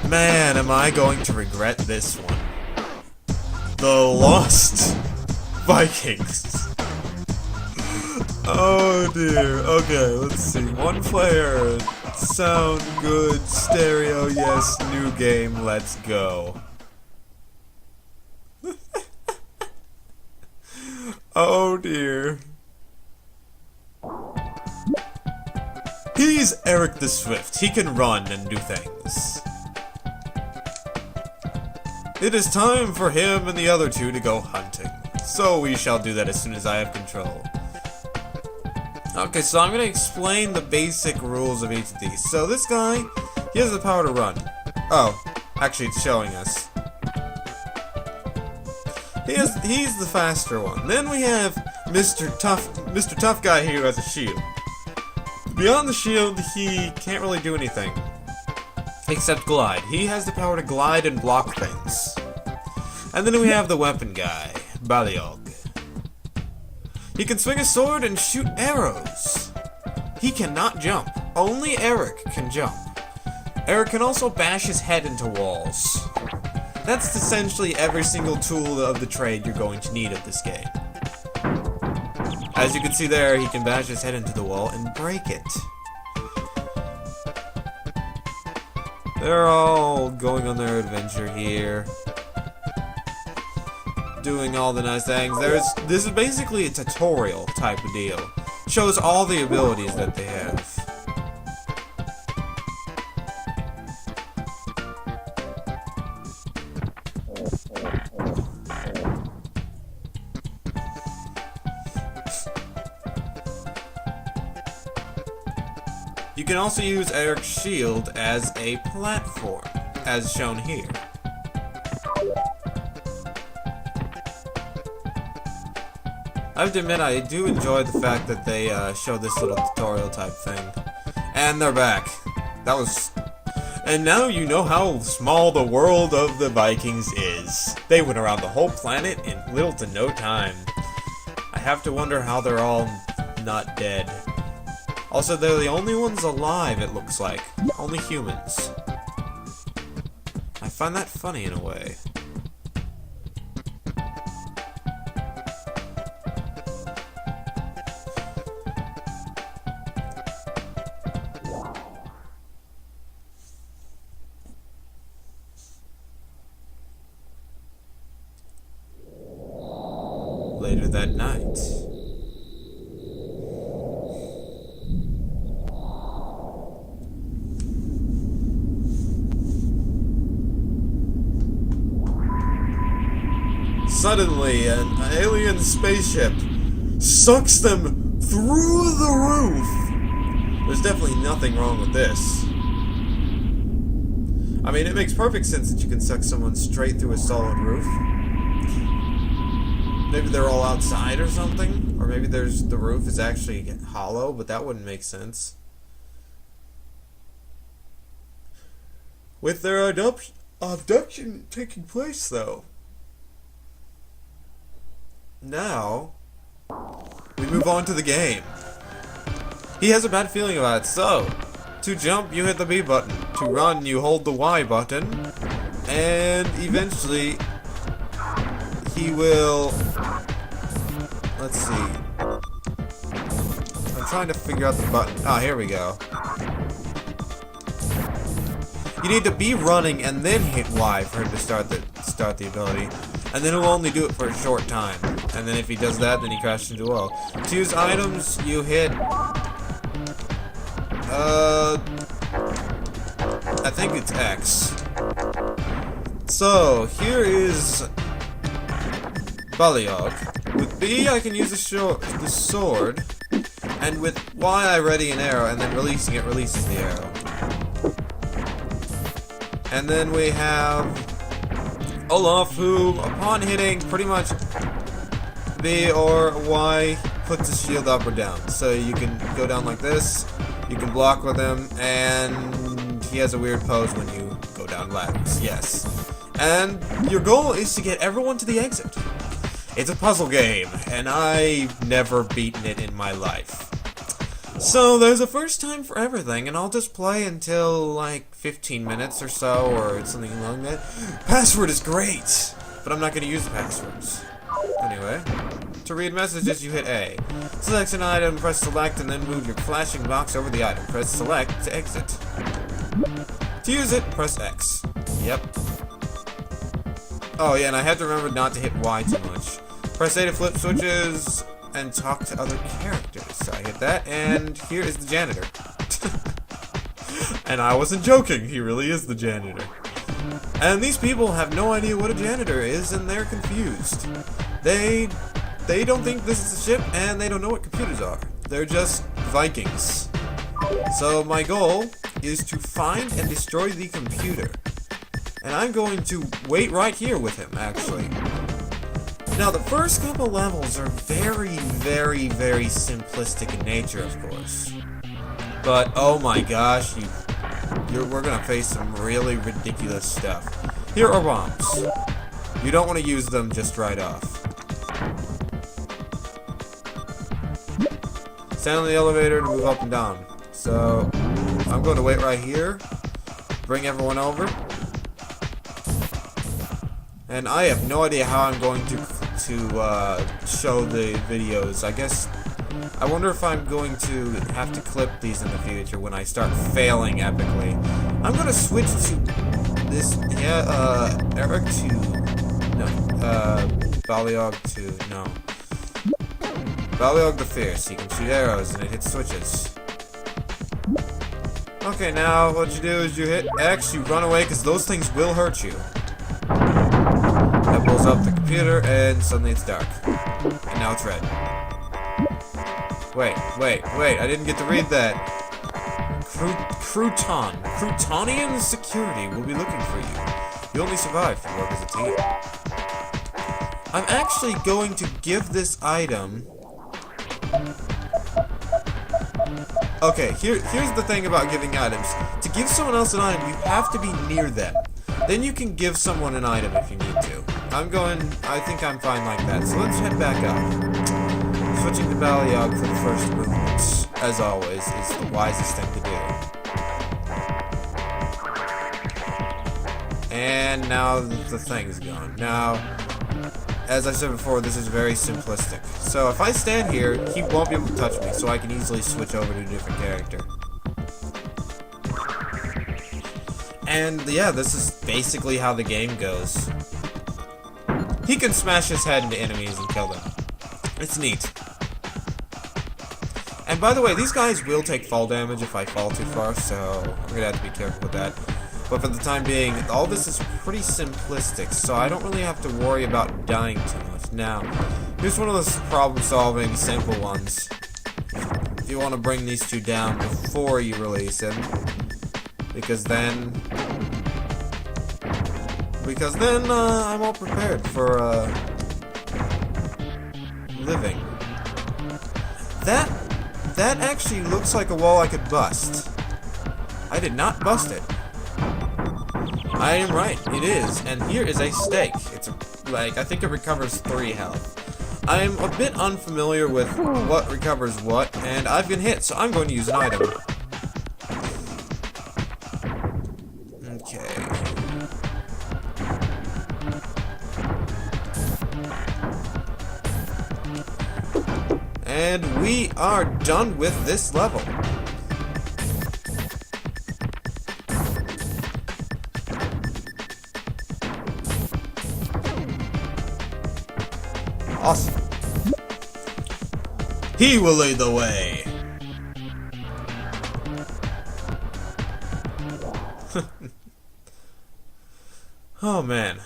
Man, am I going to regret this one. The Lost Vikings. Oh dear. Okay, let's see. One player. Sound good. Stereo, yes. New game. Let's go. Oh dear. He's Eric the Swift. He can run and do things. It is time for him and the other two to go hunting. So we shall do that as soon as I have control. Okay, so I'm going to explain the basic rules of each of these. So this guy, he has the power to run. Oh, actually it's showing us. He's the faster one. Then we have Mr. Tough Guy here who has a shield. Beyond the shield, he can't really do anything. Except glide. He has the power to glide and block things. And then we have the weapon guy, Baliog. He can swing a sword and shoot arrows. He cannot jump. Only Eric can jump. Eric can also bash his head into walls. That's essentially every single tool of the trade you're going to need of this game. As you can see there, he can bash his head into the wall and break it. They're all going on their adventure here. Doing all the nice things. This is basically a tutorial type of deal. Shows all the abilities that they have. You can also use Eric's shield as a platform, as shown here. I have to admit, I do enjoy the fact that they show this little tutorial type thing. And they're back. And now you know how small the world of the Vikings is. They went around the whole planet in little to no time. I have to wonder how they're all not dead. Also, they're the only ones alive, it looks like. Only humans. I find that funny in a way. Later that night. Suddenly, an alien spaceship sucks them through the roof. There's definitely nothing wrong with this. I mean, it makes perfect sense that you can suck someone straight through a solid roof. Maybe they're all outside or something? Or maybe the roof is actually hollow, but that wouldn't make sense. With their abduction taking place, though. Now, we move on to the game. He has a bad feeling about it, so to jump, you hit the B button. To run, you hold the Y button. And eventually, he will... Let's see. I'm trying to figure out the button. Ah, here we go. You need to be running and then hit Y for him to start the ability. And then he'll only do it for a short time. And then if he does that, then he crashes into a wall. To use items, you hit... I think it's X. So, here is... Baliog. With B, I can use the sword. And with Y, I ready an arrow. And then releasing it releases the arrow. And then we have... Olaf, who, upon hitting pretty much B or Y, puts his shield up or down. So you can go down like this, you can block with him, and he has a weird pose when you go down ladders, yes. And your goal is to get everyone to the exit. It's a puzzle game, and I've never beaten it in my life. So there's a first time for everything, and I'll just play until like 15 minutes or so, or something along that. Password is great, but I'm not going to use the passwords. Anyway, to read messages, you hit A. Select an item, press select, and then move your flashing box over the item. Press select to exit. To use it, press X. Yep. Oh yeah, and I have to remember not to hit Y too much. Press A to flip switches and talk to other characters. So I hit that, and here is the janitor. And I wasn't joking, he really is the janitor. And these people have no idea what a janitor is, and they're confused. They don't think this is a ship, and they don't know what computers are. They're just Vikings. So my goal is to find and destroy the computer. And I'm going to wait right here with him, actually. Now, the first couple levels are very, very, very simplistic in nature, of course. But, oh my gosh, we're gonna face some really ridiculous stuff. Here are bombs. You don't want to use them just right off. Stand on the elevator to move up and down. So, I'm going to wait right here, bring everyone over. And I have no idea how I'm going to show the videos. I wonder if I'm going to have to clip these in the future when I start failing epically. I'm going to switch to this, Eric to, no, Baliog to, no. Baliog the Fierce. He can shoot arrows and it hits switches. Okay, now what you do is you hit X, you run away because those things will hurt you. That blows up the computer, and suddenly it's dark. And now it's red. Wait, I didn't get to read that. Croutonian Security will be looking for you. You only survived if you work as a team. I'm actually going to give this item... Okay, here's the thing about giving items. To give someone else an item, you have to be near them. Then you can give someone an item if you need to. I think I'm fine like that. So let's head back up. Switching to Baliog for the first movements, as always, is the wisest thing to do. And now the thing's gone. Now, as I said before, this is very simplistic. So if I stand here, he won't be able to touch me, so I can easily switch over to a different character. And yeah, this is basically how the game goes. He can smash his head into enemies and kill them. It's neat. And by the way, these guys will take fall damage if I fall too far, so I'm gonna have to be careful with that. But for the time being, all this is pretty simplistic, so I don't really have to worry about dying too much. Now, here's one of those problem-solving, simple ones. You want to bring these two down before you release him. Because then I'm all prepared for living. That actually looks like a wall I could bust. I did not bust it. I am right, it is, and here is a stake. It's I think it recovers 3 health. I'm a bit unfamiliar with what recovers what, and I've been hit, so I'm going to use an item. Okay. And we are done with this level. Awesome. He will lead the way. Oh man.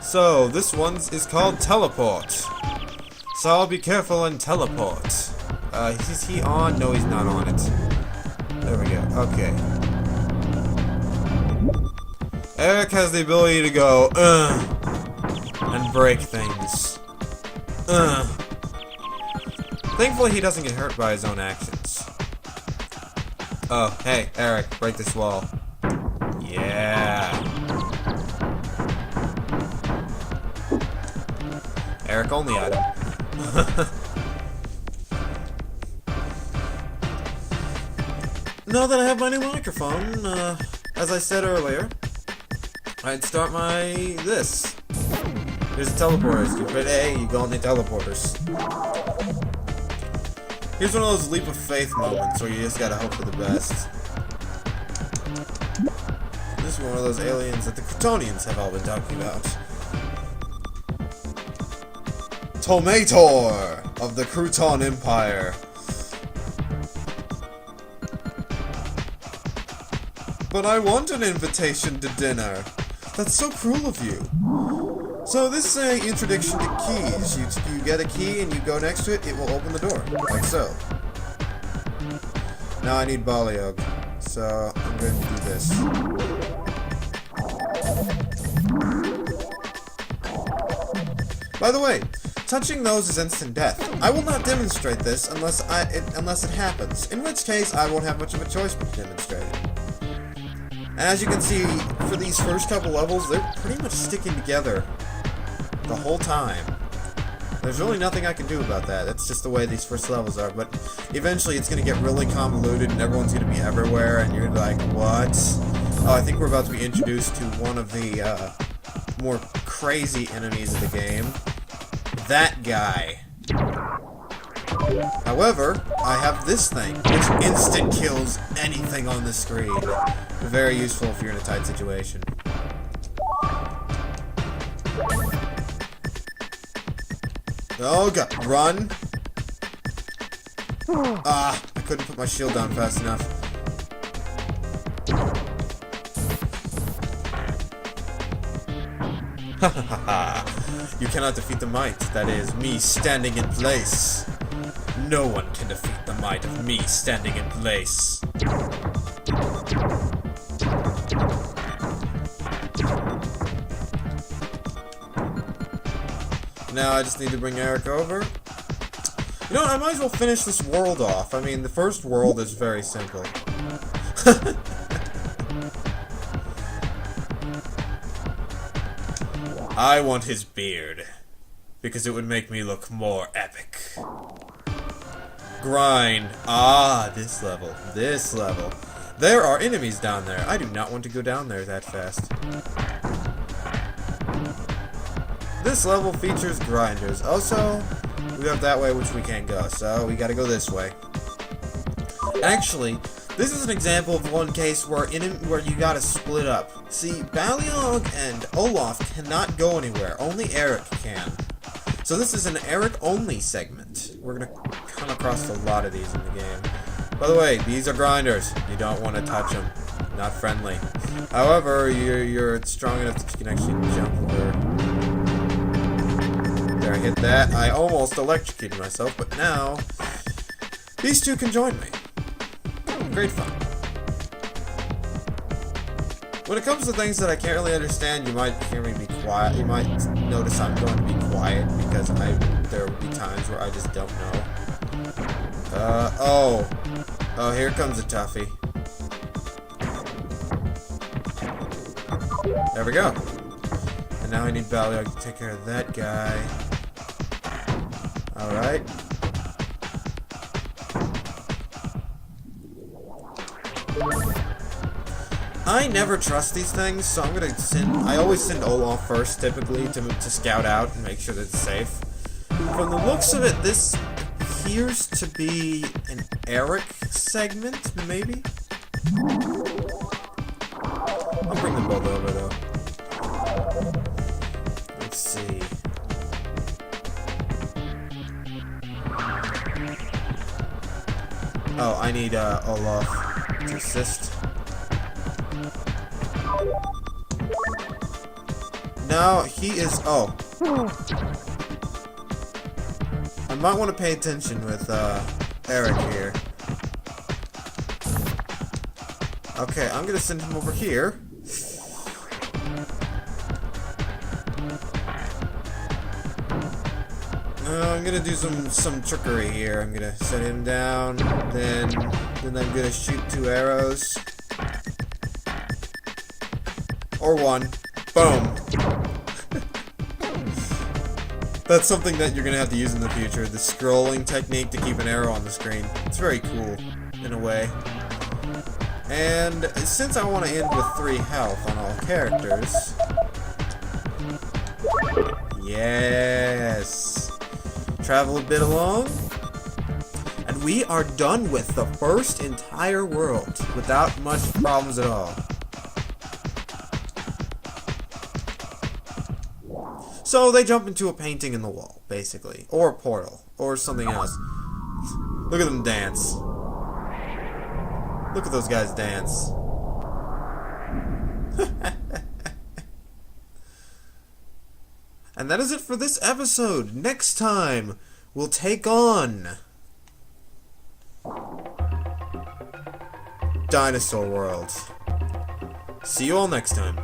So this one is called Teleport. So I'll be careful and teleport. Is he on? No, he's not on it. There we go. Okay. Eric has the ability to go, and break things. Thankfully, he doesn't get hurt by his own actions. Oh, hey, Eric, break this wall. Yeah. Eric only item. Now that I have my new microphone, as I said earlier, I'd start this. Here's the teleporters. You hit A, you go on the teleporters. Here's one of those leap of faith moments where you just gotta hope for the best. This is one of those aliens that the Croutonians have all been talking about. Tomator of the Crouton Empire. But I want an invitation to dinner. That's so cruel of you. So this is an introduction to keys. You get a key and you go next to it, it will open the door. Like so. Now I need Baliog. So I'm going to do this. By the way, touching those is instant death. I will not demonstrate this unless it happens, in which case I won't have much of a choice but to demonstrate it. And as you can see, for these first couple levels, they're pretty much sticking together the whole time. There's really nothing I can do about that. That's just the way these first levels are. But eventually it's going to get really convoluted and everyone's going to be everywhere and you're like, what? Oh, I think we're about to be introduced to one of the more crazy enemies of the game. That guy. However, I have this thing, which instant kills anything on the screen. Very useful if you're in a tight situation. Oh god, run! Ah, I couldn't put my shield down fast enough. Ha ha ha ha. You cannot defeat the might, that is, me standing in place. No one can defeat the might of me standing in place. Now I just need to bring Eric over. You know what, I might as well finish this world off. I mean, the first world is very simple. I want his beard, because it would make me look more epic. Grind. Ah, this level. This level. There are enemies down there. I do not want to go down there that fast. This level features grinders. Also, we have that way which we can't go, so we gotta go this way. Actually, this is an example of one case where you gotta split up. See, Baliog and Olaf cannot go anywhere. Only Eric can. So this is an Eric-only segment. We're gonna come across a lot of these in the game. By the way, these are grinders. You don't want to touch them. Not friendly. However, you're strong enough that you can actually jump over. There, I hit that. I almost electrocuted myself, but now these two can join me. Great fun. When it comes to things that I can't really understand, you might hear me be quiet. You might notice I'm going to be quiet because there will be times where I just don't know. Oh, here comes a toughie. There we go. And now I need Baliog to take care of that guy. Alright. I never trust these things, so I'm gonna I always send Olaf first, typically, to scout out and make sure that it's safe. From the looks of it, this appears to be an Eric segment, maybe? I'll bring them both over, though. Let's see. Oh, I need Olaf to assist. No, he is... Oh. I might want to pay attention with Eric here. Okay, I'm gonna send him over here. I'm gonna do some trickery here. I'm gonna set him down, then I'm gonna shoot 2 arrows. Or 1. Boom. That's something that you're gonna have to use in the future. The scrolling technique to keep an arrow on the screen. It's very cool, in a way. And since I want to end with 3 health on all characters... Yes! Travel a bit along. And we are done with the first entire world without much problems at all. So they jump into a painting in the wall, basically. Or a portal. Or something else. Look at them dance. Look at those guys dance. And that is it for this episode. Next time, we'll take on Dinosaur World. See you all next time.